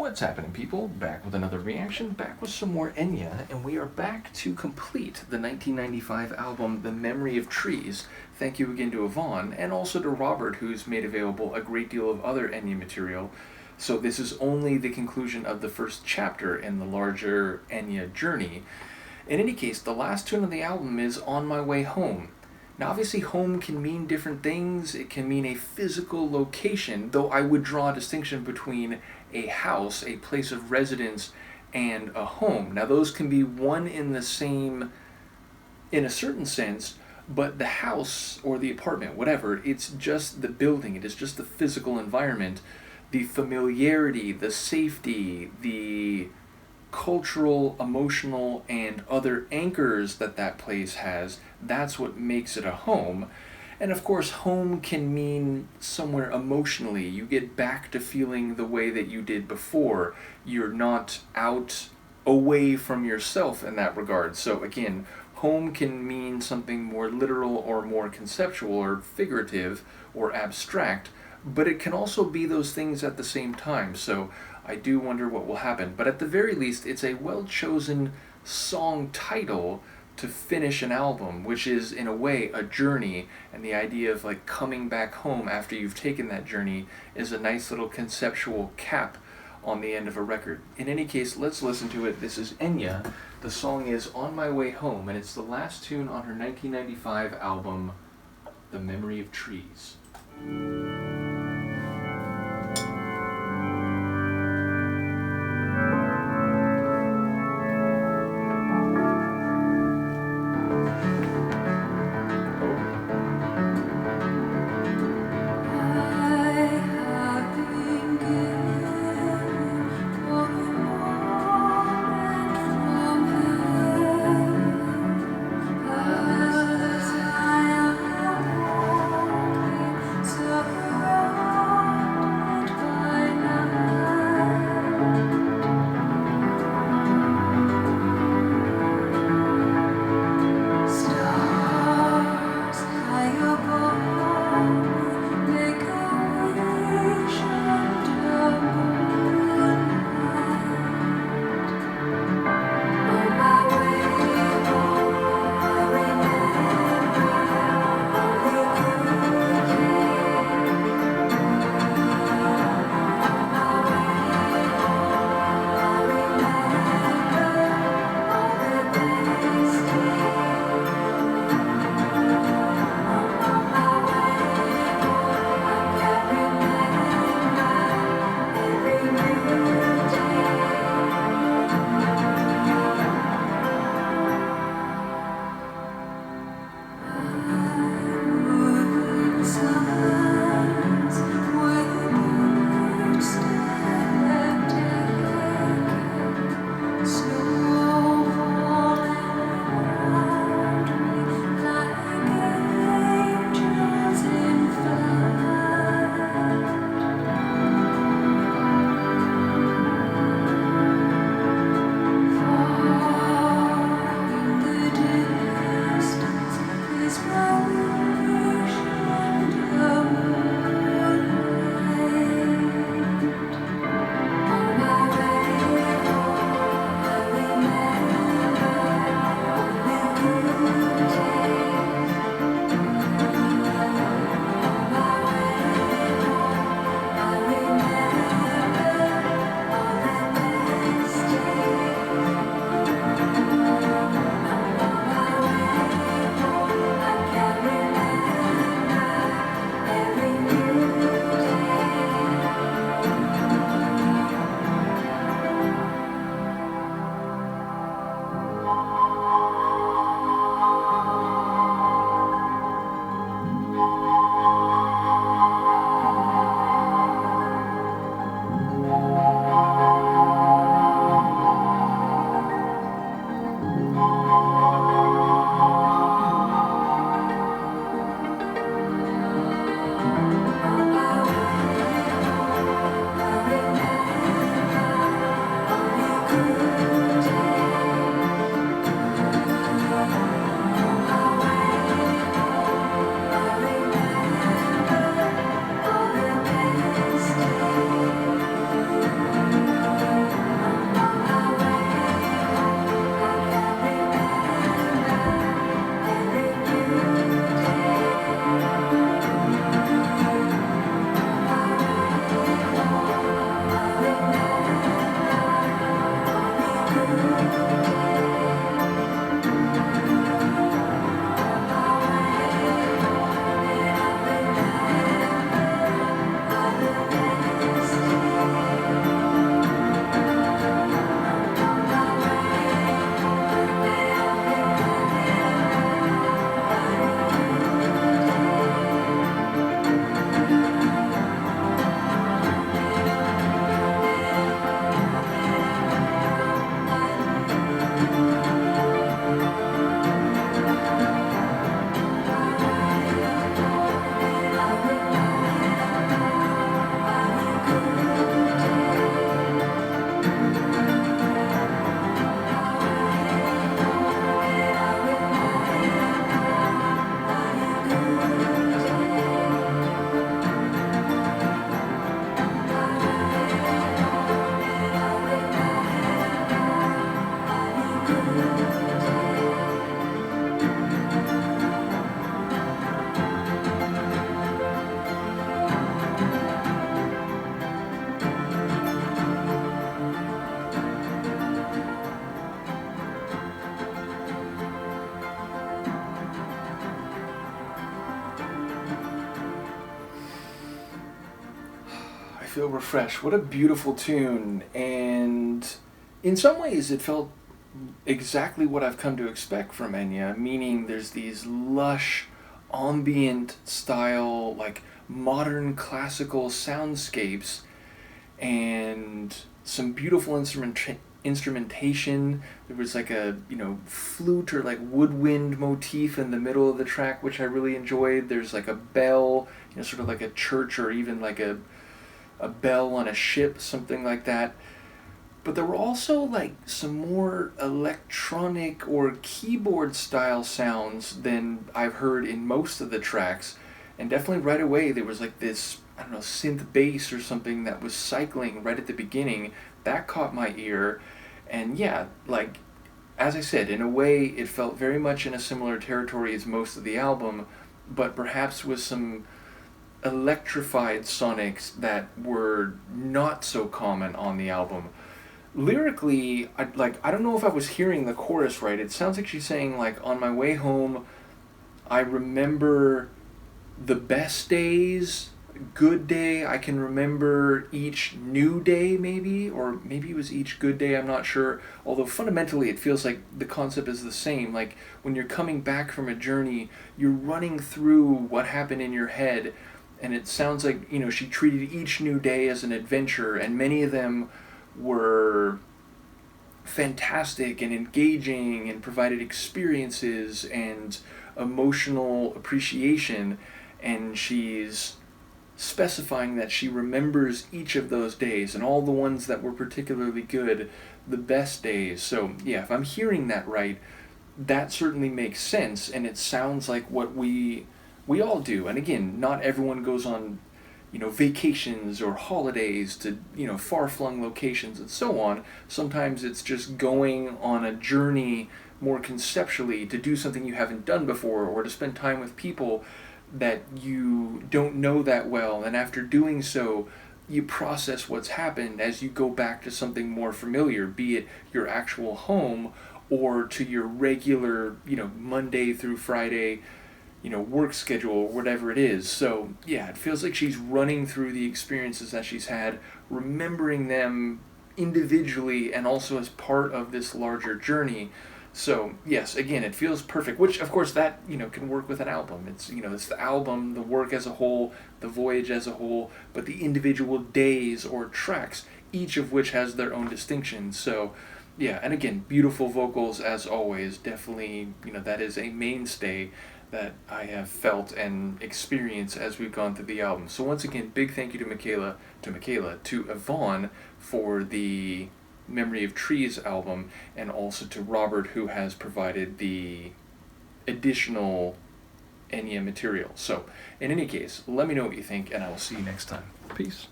What's happening, people? Back with another reaction, back with some more Enya, and we are back to complete the 1995 album, The Memory of Trees. Thank you again to Yvonne, and also to Robert, who's made available a great deal of other Enya material. So this is only the conclusion of the first chapter in the larger Enya journey. In any case, the last tune of the album is On My Way Home. Now, obviously, home can mean different things. It can mean a physical location, though I would draw a distinction between a house, a place of residence, and a home. Now, those can be one in the same, in a certain sense, but the house or the apartment, whatever, it's just the building. It is just the physical environment, the familiarity, the safety, the cultural, emotional, and other anchors that place has. That's what makes it a home. And of course, home can mean somewhere emotionally. You get back to feeling the way that you did before. You're not out away from yourself in that regard. So again, home can mean something more literal or more conceptual or figurative or abstract, but it can also be those things at the same time. So I do wonder what will happen. But at the very least, it's a well-chosen song title to finish an album, which is, in a way, a journey. And the idea of like coming back home after you've taken that journey is a nice little conceptual cap on the end of a record. In any case, let's listen to it. This is Enya. The song is On My Way Home, and it's the last tune on her 1995 album, The Memory of Trees. So feel refreshed. What a beautiful tune. And in some ways it felt exactly what I've come to expect from Enya, meaning there's these lush, ambient style, like modern classical soundscapes and some beautiful instrumentation. There was like a, flute or like woodwind motif in the middle of the track, which I really enjoyed. There's like a bell, sort of like a church or even like a bell on a ship, something like that. But there were also like some more electronic or keyboard style sounds than I've heard in most of the tracks. And definitely right away there was like this, I don't know, synth bass or something that was cycling right at the beginning. That caught my ear. And yeah, like, as I said, in a way it felt very much in a similar territory as most of the album, but perhaps with some electrified sonics that were not so common on the album. Lyrically, I don't know if I was hearing the chorus right. It sounds like she's saying, like, on my way home, I remember the best days, good day. I can remember each new day, maybe, or maybe it was each good day, I'm not sure. Although fundamentally it feels like the concept is the same. Like, when you're coming back from a journey, you're running through what happened in your head, and it sounds like, she treated each new day as an adventure, and many of them were fantastic and engaging and provided experiences and emotional appreciation, and she's specifying that she remembers each of those days and all the ones that were particularly good, the best days. So yeah, if I'm hearing that right, that certainly makes sense, and it sounds like what we all do. And again, not everyone goes on vacations or holidays to, far-flung locations and so on. Sometimes it's just going on a journey more conceptually to do something you haven't done before, or to spend time with people that you don't know that well, and after doing so, you process what's happened as you go back to something more familiar, be it your actual home or to your regular, Monday through Friday work schedule or whatever it is. So yeah, it feels like she's running through the experiences that she's had, remembering them individually and also as part of this larger journey. So yes, again, it feels perfect, which of course that, can work with an album. It's, it's the album, the work as a whole, the voyage as a whole, but the individual days or tracks, each of which has their own distinctions. So yeah, and again, beautiful vocals as always. Definitely, that is a mainstay that I have felt and experienced as we've gone through the album. So once again, big thank you to Yvonne for the Memory of Trees album, and also to Robert, who has provided the additional Enya material. So in any case, let me know what you think, and I will see you next time. Peace.